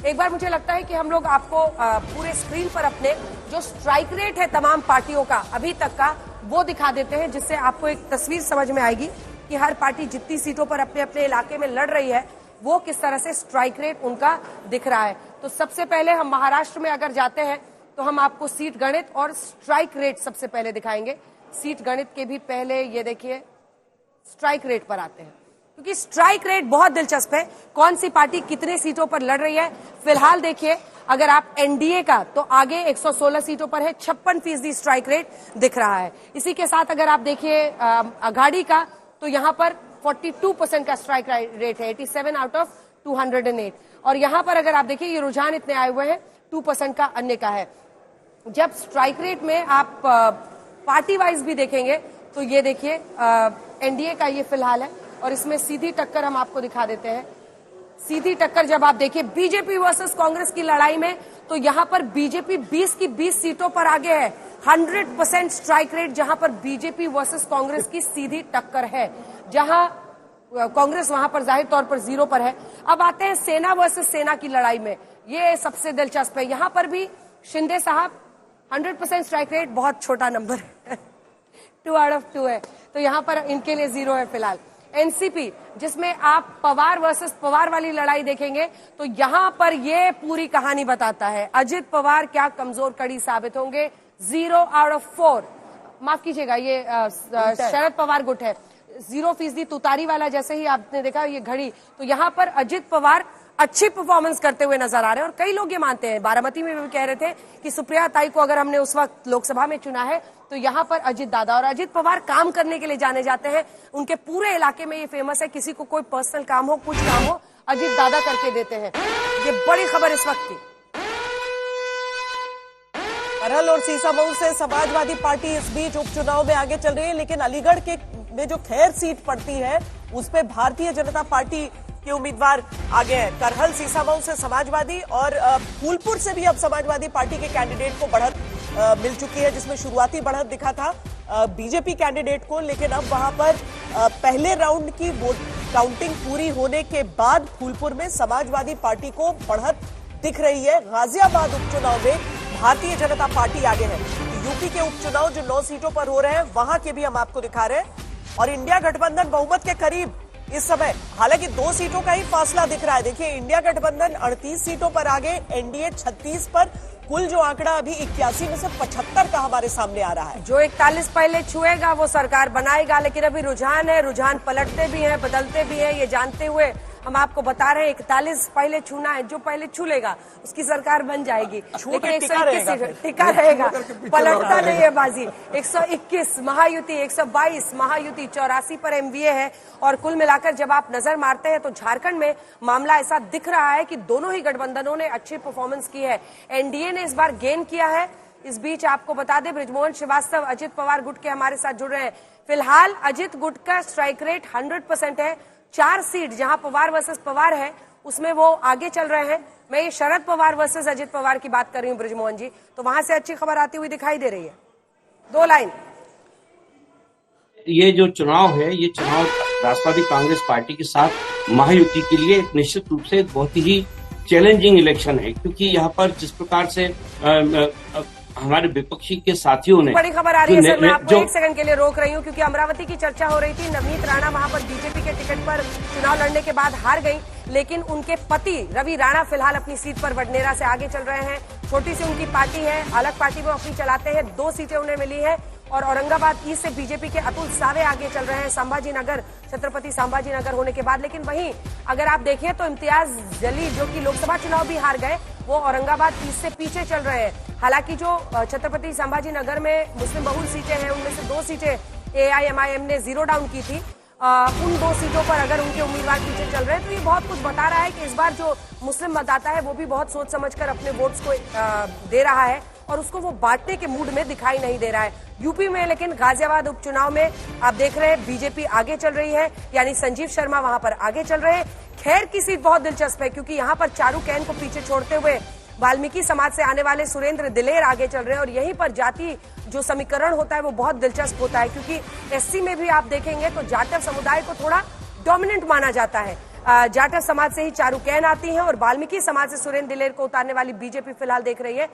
एक बार मुझे लगता है कि हम लोग आपको पूरे स्क्रीन पर अपने जो स्ट्राइक रेट है तमाम पार्टियों का अभी तक का वो दिखा देते हैं, जिससे आपको एक तस्वीर समझ में आएगी कि हर पार्टी जितनी सीटों पर अपने अपने इलाके में लड़ रही है वो किस तरह से स्ट्राइक रेट उनका दिख रहा है। तो सबसे पहले हम महाराष्ट्र में अगर जाते हैं तो हम आपको सीट गणित और स्ट्राइक रेट सबसे पहले दिखाएंगे। सीट गणित के भी पहले ये देखिए स्ट्राइक रेट पर आते हैं, क्योंकि स्ट्राइक रेट बहुत दिलचस्प है, कौन सी पार्टी कितने सीटों पर लड़ रही है। फिलहाल देखिए अगर आप एनडीए का तो आगे 116 सीटों पर है, 56% स्ट्राइक रेट दिख रहा है। इसी के साथ अगर आप देखिए अघाड़ी का तो यहां पर 42% का स्ट्राइक रेट है, 87 आउट ऑफ 208। और यहां पर अगर आप देखिए ये रुझान इतने आए हुए हैं, 2% का अन्य का है। जब स्ट्राइक रेट में आप पार्टी वाइज भी देखेंगे तो ये देखिए एनडीए का ये फिलहाल है, और इसमें सीधी टक्कर हम आपको दिखा देते हैं। सीधी टक्कर जब आप देखिए बीजेपी वर्सेस कांग्रेस की लड़ाई में, तो यहां पर बीजेपी 20 की 20 सीटों पर आगे है। 100% स्ट्राइक रेट जहां पर बीजेपी वर्सेस कांग्रेस की सीधी टक्कर है, जहां कांग्रेस वहां पर जाहिर तौर पर 0 पर है। अब आते हैं सेना वर्सेस सेना की लड़ाई में, ये सबसे दिलचस्प है। यहां पर भी शिंदे साहब 100% स्ट्राइक रेट, बहुत छोटा नंबर है 2 आउट ऑफ 2 है, तो यहां पर इनके लिए 0 है फिलहाल। एनसीपी जिसमें आप पवार वर्सेस पवार वाली लड़ाई देखेंगे तो यहां पर ये पूरी कहानी बताता है। अजित पवार क्या कमजोर कड़ी साबित होंगे, 0 आउट ऑफ 4। माफ कीजिएगा, ये शरद पवार गुट है। 0% तुतारी वाला जैसे ही आपने देखा ये घड़ी, तो यहां पर अजित पवार अच्छी परफॉर्मेंस करते हुए नजर आ रहे हैं। और कई लोग ये मानते हैं, बारामती में भी कह रहे थे कि सुप्रिया ताई को अगर हमने उस वक्त लोकसभा में चुना है तो यहां पर अजित दादा, और अजित पवार काम करने के लिए जाने जाते हैं। उनके पूरे इलाके में ये फेमस है, किसी को कोई पर्सनल काम हो, कुछ काम हो, अजित दादा करके देते हैं। ये बड़ी खबर इस वक्त की। करहल और सीसामऊ से समाजवादी पार्टी इस बीच उपचुनाव में आगे चल रही है, लेकिन अलीगढ़ के में जो खैर सीट पड़ती है उस पे भारतीय जनता पार्टी के उम्मीदवार आगे हैं। करहल सीसामऊ से समाजवादी, और फूलपुर से भी अब समाजवादी पार्टी के कैंडिडेट को बढ़त मिल चुकी है, जिसमें शुरुआती बढ़त दिखा था बीजेपी कैंडिडेट को, लेकिन अब वहां पर पहले राउंड की वोट काउंटिंग पूरी होने के बाद फूलपुर में समाजवादी पार्टी को बढ़त दिख रही है। गाजियाबाद उपचुनाव में भारतीय जनता पार्टी आगे है। यूपी के उपचुनाव जो 9 सीटों पर हो रहे हैं वहां के भी हम आपको दिखा रहे हैं, और इंडिया गठबंधन बहुमत के करीब इस समय, हालांकि 2 सीटों का ही फासला दिख रहा है। देखिए इंडिया गठबंधन 38 सीटों पर आगे, एनडीए 36 पर। कुल जो आंकड़ा अभी 81 में से 75 का हमारे सामने आ रहा है। जो 41 पहले छुएगा वो सरकार बनाएगा, लेकिन अभी रुझान है, रुझान पलटते भी हैं, बदलते भी हैं। ये जानते हुए हम आपको बता रहे हैं 41 पहले छूना है, जो पहले छू लेगा उसकी सरकार बन जाएगी, लेकिन 121 टिका रहेगा, पलटता नहीं है बाजी। 121 महायुति, 122 महायुति, 84 पर एमवीए है। और कुल मिलाकर जब आप नजर मारते हैं तो झारखंड में मामला ऐसा दिख रहा है कि दोनों ही गठबंधनों ने अच्छी परफॉर्मेंस की है। एनडीए ने इस बार गेन किया है। इस बीच आपको बता दें बृजमोहन श्रीवास्तव अजित पवार गुट के हमारे साथ जुड़ रहे हैं। फिलहाल अजित गुट का स्ट्राइक रेट 100% है। 4 सीट जहां पवार वर्सेस पवार है उसमें वो आगे चल रहे हैं। मैं ये शरद पवार वर्सेस अजित पवार की बात कर रही हूँ बृजमोहन जी, तो वहां से अच्छी खबर आती हुई दिखाई दे रही है। 2 लाइन। ये जो चुनाव है, ये चुनाव राष्ट्रवादी कांग्रेस पार्टी के साथ महायुति के लिए निश्चित रूप से बहुत ही चैलेंजिंग इलेक्शन है, क्योंकि यहाँ पर जिस प्रकार से हमारे विपक्षी के साथियों ने बड़ी खबर आ रही है सर, मैं आपको 1 सेकंड के लिए रोक रही हूँ, क्योंकि अमरावती की चर्चा हो रही थी। नवनीत राणा वहां पर बीजेपी के टिकट पर चुनाव लड़ने के बाद हार गई, लेकिन उनके पति रवि राणा फिलहाल अपनी सीट पर वडनेरा से आगे चल रहे हैं। छोटी सी उनकी पार्टी है, अलग पार्टी वो अपनी चलाते हैं। 2 सीटें उन्हें मिली है, और औरंगाबाद ईस्ट से बीजेपी के अतुल सावे आगे चल रहे हैं, संभाजी नगर, छत्रपति संभाजी नगर होने के बाद। लेकिन वहीं अगर आप देखें तो इम्तियाज जलील जो कि लोकसभा चुनाव भी हार गए, वो औरंगाबाद ईस्ट से पीछे चल रहे हैं। हालांकि जो छत्रपति संभाजी नगर में मुस्लिम बहुल सीटें हैं उनमें से 2 सीटें एआईएमआईएम ने 0 डाउन की थी। उन 2 सीटों पर अगर उनके उम्मीदवार पीछे चल रहे हैं तो ये बहुत कुछ बता रहा है कि इस बार जो मुस्लिम मतदाता है वो भी बहुत सोच समझकर अपने वोट्स को दे रहा है, और उसको वो बांटने के मूड में दिखाई नहीं दे रहा है। यूपी में लेकिन गाजियाबाद उपचुनाव में आप देख रहे हैं बीजेपी आगे चल रही है, यानी संजीव शर्मा वहां पर आगे चल रहे हैं। खैर की सीट बहुत दिलचस्प है, क्योंकि यहाँ पर चारू कैन को पीछे छोड़ते हुए वाल्मीकि समाज से आने वाले सुरेंद्र दिलेर आगे चल रहे हैं। और यहीं पर जाति जो समीकरण होता है वो बहुत दिलचस्प होता है, क्योंकि एससी में भी आप देखेंगे तो जाटव समुदाय को थोड़ा डोमिनेंट माना जाता है। जाटा समाज से ही चारू कैन आती हैं और वाल्मीकि समाज से सुरेंद्र दिलेर को उतारने वाली बीजेपी फिलहाल देख रही है